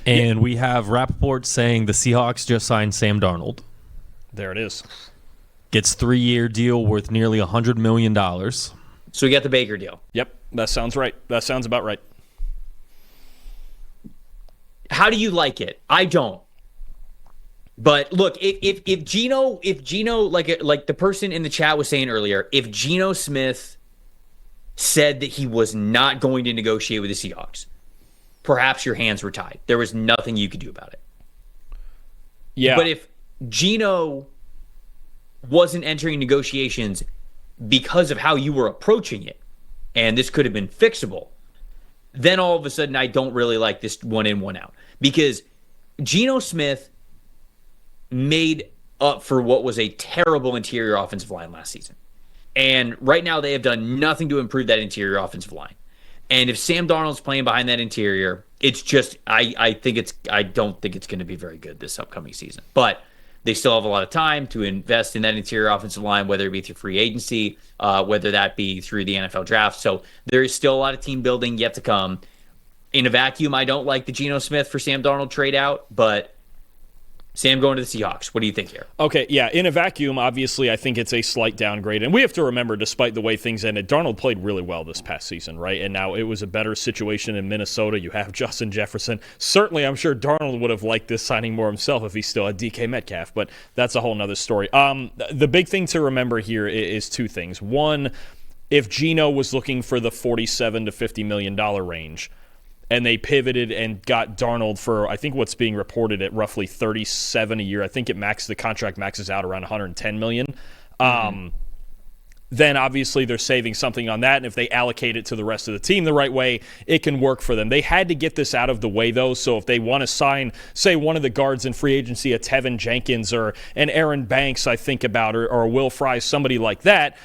And we have Rappaport saying the Seahawks just signed Sam Darnold. There it is. Gets 3-year deal worth nearly $100 million. So we got the Baker deal. Yep, that sounds right. That sounds about right. How do you like it? I don't. But look, if Geno, like the person in the chat was saying earlier, if Geno Smith said that he was not going to negotiate with the Seahawks, perhaps your hands were tied. There was nothing you could do about it. Yeah. But if Geno wasn't entering negotiations because of how you were approaching it, and this could have been fixable, then all of a sudden I don't really like this one in, one out. Because Geno Smith made up for what was a terrible interior offensive line last season. And right now they have done nothing to improve that interior offensive line. And if Sam Darnold's playing behind that interior, it's just I don't think it's going to be very good this upcoming season. But they still have a lot of time to invest in that interior offensive line, whether it be through free agency, whether that be through the NFL draft. So there is still a lot of team building yet to come. In a vacuum, I don't like the Geno Smith for Sam Darnold trade out, but Sam going to the Seahawks. What do you think here? Okay, yeah, in a vacuum, obviously, I think it's a slight downgrade. And we have to remember, despite the way things ended, Darnold played really well this past season, right? And now it was a better situation in Minnesota. You have Justin Jefferson. Certainly, I'm sure Darnold would have liked this signing more himself if he still had DK Metcalf, but that's a whole nother story. The big thing to remember here is two things. One, if Geno was looking for the $47 to $50 million range, and they pivoted and got Darnold for, I think what's being reported at roughly $37 a year. I think the contract maxes out around $110 million. Then obviously they're saving something on that, and if they allocate it to the rest of the team the right way, it can work for them. They had to get this out of the way, though, so if they want to sign, say, one of the guards in free agency, a Tevin Jenkins or an Aaron Banks, I think about, or a Will Fry, somebody like that,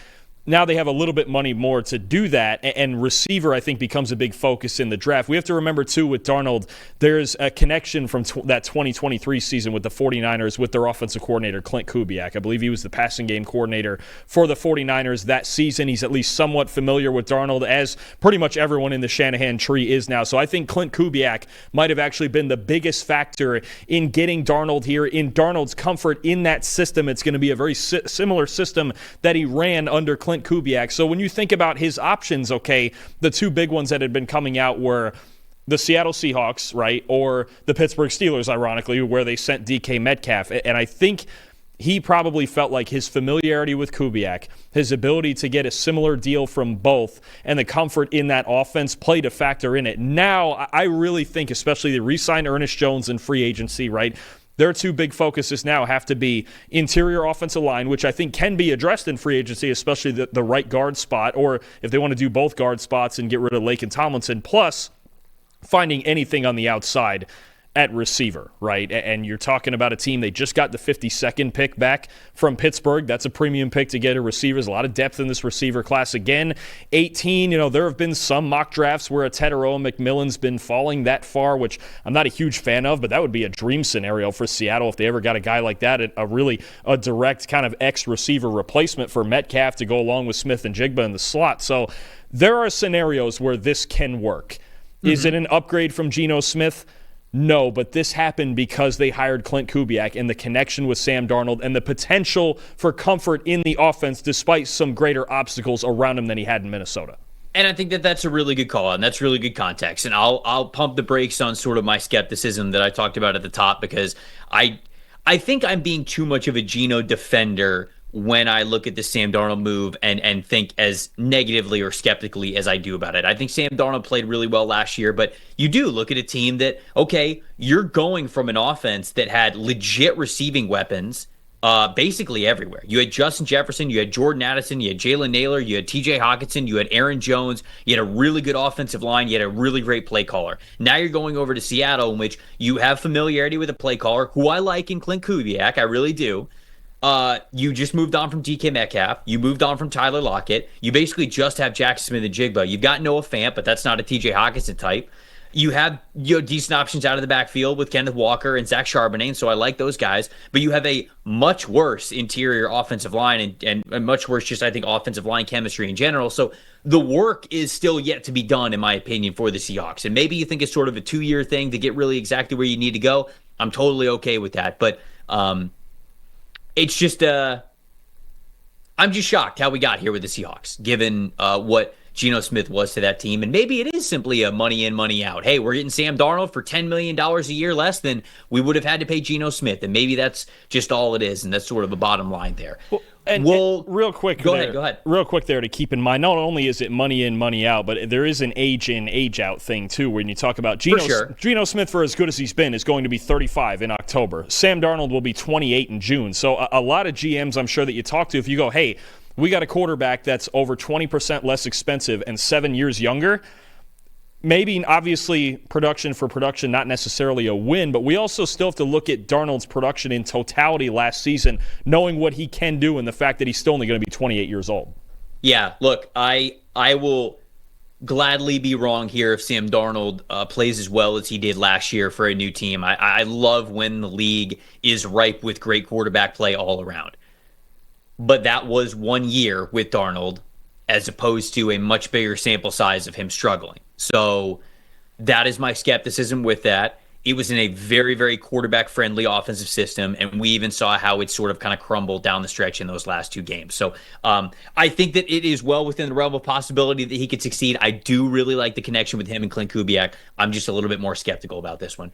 now they have a little bit money more to do that, and receiver, I think, becomes a big focus in the draft. We have to remember, too, with Darnold, there's a connection from that 2023 season with the 49ers with their offensive coordinator, Clint Kubiak. I believe he was the passing game coordinator for the 49ers that season. He's at least somewhat familiar with Darnold, as pretty much everyone in the Shanahan tree is now. So I think Clint Kubiak might have actually been the biggest factor in getting Darnold here, in Darnold's comfort in that system. It's going to be a very similar system that he ran under Clint Kubiak. So when you think about his options, okay, the two big ones that had been coming out were the Seattle Seahawks, right, or the Pittsburgh Steelers, ironically, where they sent DK Metcalf. And I think he probably felt like his familiarity with Kubiak, his ability to get a similar deal from both, and the comfort in that offense played a factor in it. Now, I really think, especially the re-signed Ernest Jones in free agency, right, their two big focuses now have to be interior offensive line, which I think can be addressed in free agency, especially the right guard spot, or if they want to do both guard spots and get rid of Lake and Tomlinson, plus finding anything on the outside at receiver, right? And you're talking about a team, they just got the 52nd pick back from Pittsburgh. That's a premium pick to get a receiver. There's a lot of depth in this receiver class. Again, 18, there have been some mock drafts where a Teteroa McMillan's been falling that far, which I'm not a huge fan of, but that would be a dream scenario for Seattle if they ever got a guy like that, a direct kind of X-receiver replacement for Metcalf to go along with Smith and Jigba in the slot. So there are scenarios where this can work. Is it an upgrade from Geno Smith? No, but this happened because they hired Clint Kubiak, and the connection with Sam Darnold and the potential for comfort in the offense despite some greater obstacles around him than he had in Minnesota. And I think that that's a really good call, and that's really good context. And I'll pump the brakes on sort of my skepticism that I talked about at the top, because I think I'm being too much of a Geno defender when I look at the Sam Darnold move and think as negatively or skeptically as I do about it. I think Sam Darnold played really well last year, but you do look at a team that, okay, you're going from an offense that had legit receiving weapons basically everywhere. You had Justin Jefferson, you had Jordan Addison, you had Jalen Naylor, you had TJ Hawkinson, you had Aaron Jones, you had a really good offensive line, you had a really great play caller. Now you're going over to Seattle, in which you have familiarity with a play caller, who I like in Clint Kubiak, I really do. You just moved on from DK Metcalf. You moved on from Tyler Lockett. You basically just have Jackson Smith and Jigba. You've got Noah Fant, but that's not a TJ Hawkinson type. You have decent options out of the backfield with Kenneth Walker and Zach Charbonnet, so I like those guys. But you have a much worse interior offensive line and much worse just, I think, offensive line chemistry in general. So the work is still yet to be done, in my opinion, for the Seahawks. And maybe you think it's sort of a 2-year thing to get really exactly where you need to go. I'm totally okay with that. But it's just I'm just shocked how we got here with the Seahawks, given what Geno Smith was to that team. And maybe it is simply a money in, money out. Hey, we're getting Sam Darnold for $10 million a year less than we would have had to pay Geno Smith. And maybe that's just all it is. And that's sort of a bottom line there. Well, and real quick, go ahead. Real quick there to keep in mind, not only is it money in, money out, but there is an age in, age out thing too. When you talk about Geno Smith, for as good as he's been, is going to be 35 in October. Sam Darnold will be 28 in June. So a lot of GMs, I'm sure that you talk to, if you go, hey, we got a quarterback that's over 20% less expensive and 7 years younger. Maybe, obviously, production for production, not necessarily a win, but we also still have to look at Darnold's production in totality last season, knowing what he can do and the fact that he's still only going to be 28 years old. Yeah, look, I will gladly be wrong here if Sam Darnold plays as well as he did last year for a new team. I love when the league is ripe with great quarterback play all around. But that was 1 year with Darnold as opposed to a much bigger sample size of him struggling. So that is my skepticism with that. It was in a very, very quarterback-friendly offensive system, and we even saw how it sort of kind of crumbled down the stretch in those last 2 games. So I think that it is well within the realm of possibility that he could succeed. I do really like the connection with him and Clint Kubiak. I'm just a little bit more skeptical about this one.